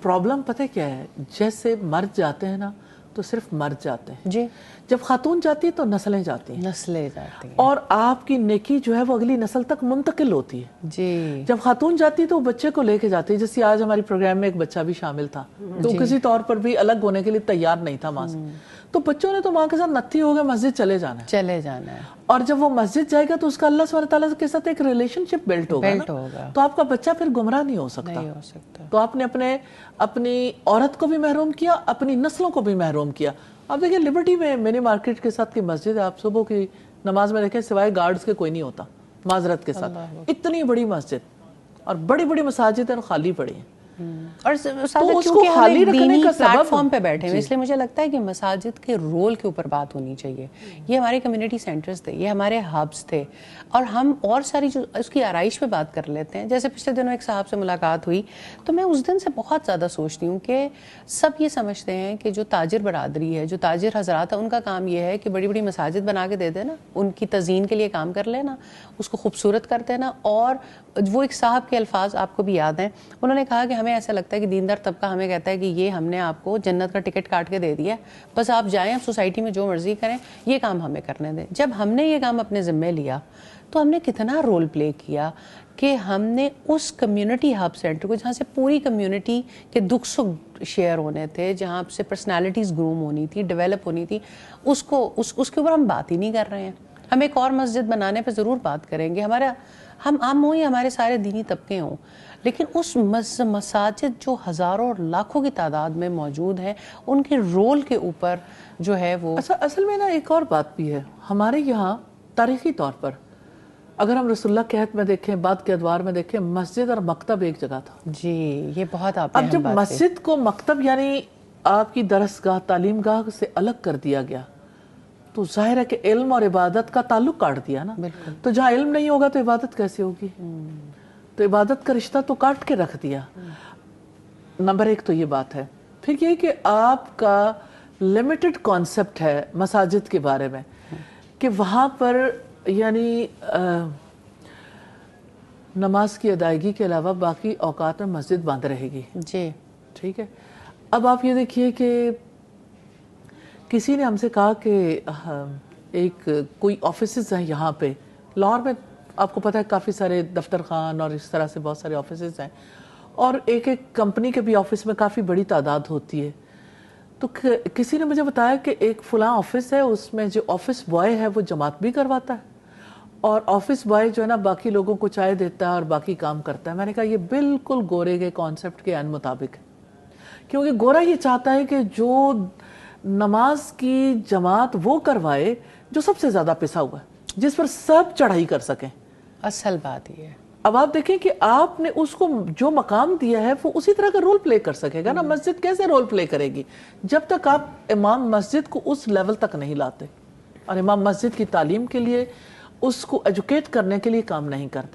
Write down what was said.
Problem पता है क्या है, जैसे मर्द जाते हैं ना तो सिर्फ मर्द जाते हैं जी, जब खातून जाती है तो नस्लें जाती हैं, नस्लें जाती हैं और आपकी नेकी जो है वो अगली नस्ल तक मुंतकिल होती है। जी। जब खातून जाती है तो वो बच्चे को लेके जाती है। जैसे आज हमारी प्रोग्राम में एक बच्चा भी शामिल था, तो किसी तौर पर भी अलग होने के लिए तैयार नहीं था माँ से, तो बच्चों ने तो माँ के साथ नत्थी हो गए मस्जिद चले जाना है। चले जाना है। और जब वो मस्जिद जाएगा तो उसका अल्लाह सुब्हानहू तआला के साथ एक रिलेशनशिप बिल्ट होगा ना, तो आपका बच्चा फिर गुमराह नहीं हो सकता। नहीं हो सकता। तो आपने अपनी औरत को भी महरूम किया, अपनी नस्लों को भी महरूम किया। आप देखिए लिबर्टी में मिनी मार्केट के साथ की मस्जिद है, आप सुबह की नमाज में देखें सिवाय गार्ड्स के कोई नहीं होता, माजरत के साथ। इतनी बड़ी मस्जिद और बड़ी बड़ी मसाजिद हैं खाली पड़ी हैं। और उसको चूंकि हम खाली एक रखने दीनी का सबब- प्लेटफॉर्म पे बैठे हैं, इसलिए मुझे लगता है कि मसाजिद के रोल के ऊपर बात होनी चाहिए। ये हमारे कम्युनिटी सेंटर्स थे, ये हमारे हब्स थे, और हम और सारी जो उसकी आराइश पे बात कर लेते हैं। जैसे पिछले दिनों एक साहब से मुलाकात हुई, तो मैं उस दिन से बहुत ज़्यादा सोचती हूँ कि सब ये समझते हैं कि जो ताजिर बरादरी है, जो ताजिर हजरात है, उनका काम ये है कि बड़ी बड़ी मसाजिद बना के दे देना, उनकी तज़ीन के लिए काम कर लेना, उसको खूबसूरत कर देना। और वो एक साहब के अल्फाज आपको भी याद हैं, उन्होंने कहा कि हमें ऐसा लगता है कि दीनदार तबका हमें कहता है कि ये हमने आपको जन्नत का टिकट काट के दे दिया है, बस आप जाएं, आप सोसाइटी में जो मर्जी करें, ये काम हमें करने दें। जब हमने ये काम अपने ज़िम्मे लिया तो हमने कितना रोल प्ले किया कि हमने उस कम्युनिटी हब सेंटर को, जहाँ से पूरी कम्युनिटी के दुख सुख शेयर होने थे, जहाँ से पर्सनालिटीज़ ग्रूम होनी थी, डेवलप होनी थी, उसके ऊपर हम बात ही नहीं कर रहे हैं। हम एक और मस्जिद बनाने पर ज़रूर बात करेंगे, हम आम हों या हमारे सारे दीनी तबके हों, लेकिन उस मसाजिद जो हज़ारों और लाखों की तादाद में मौजूद हैं, उनके रोल के ऊपर जो है वो असल में ना एक और बात भी है हमारे यहाँ तारीखी तौर पर। अगर हम रसूलुल्लाह के हक़ में देखें, बाद के अदवार में देखें, मस्जिद और मकतब एक जगह था। जी, ये बहुत आपने अब जब मस्जिद को मकतब यानी आपकी दरसगाह तालीमगाह से अलग कर दिया गया, तो जाहिर है कि इल्म और इबादत का ताल्लुक काट दिया ना। तो जहाँ इल्म नहीं होगा तो इबादत कैसे होगी? तो इबादत का रिश्ता तो काट के रख दिया। नंबर एक तो ये बात है। फिर ये कि आपका लिमिटेड कॉन्सेप्ट है मसाजिद के बारे में कि वहाँ पर यानी नमाज की अदायगी के अलावा बाकी औकात में मस्जिद बंद रहेगी। जी, ठीक है। अब आप ये देखिए कि किसी ने हमसे कहा कि एक कोई ऑफिसेज हैं यहाँ पे लाहौर में, आपको पता है काफ़ी सारे दफ्तर खान और इस तरह से बहुत सारे ऑफिसेज हैं, और एक एक कंपनी के भी ऑफिस में काफ़ी बड़ी तादाद होती है। तो किसी ने मुझे बताया कि एक फलां ऑफिस है, उसमें जो ऑफिस बॉय है वो जमात भी करवाता है, और ऑफिस बॉय जो है ना बाकी लोगों को चाय देता है और बाकी काम करता है। मैंने कहा ये बिल्कुल गोरे के कॉन्सेप्ट के मुताबिक है, क्योंकि गोरा ये चाहता है कि जो नमाज की जमात वो करवाए जो सबसे ज्यादा पिसा हुआ है, जिस पर सब चढ़ाई कर सकें। असल बात ये है। अब आप देखें कि आपने उसको जो मकाम दिया है वो उसी तरह का रोल प्ले कर सकेगा ना। मस्जिद कैसे रोल प्ले करेगी जब तक आप इमाम मस्जिद को उस लेवल तक नहीं लाते और इमाम मस्जिद की तालीम के लिए, उसको एजुकेट करने के लिए काम नहीं करते।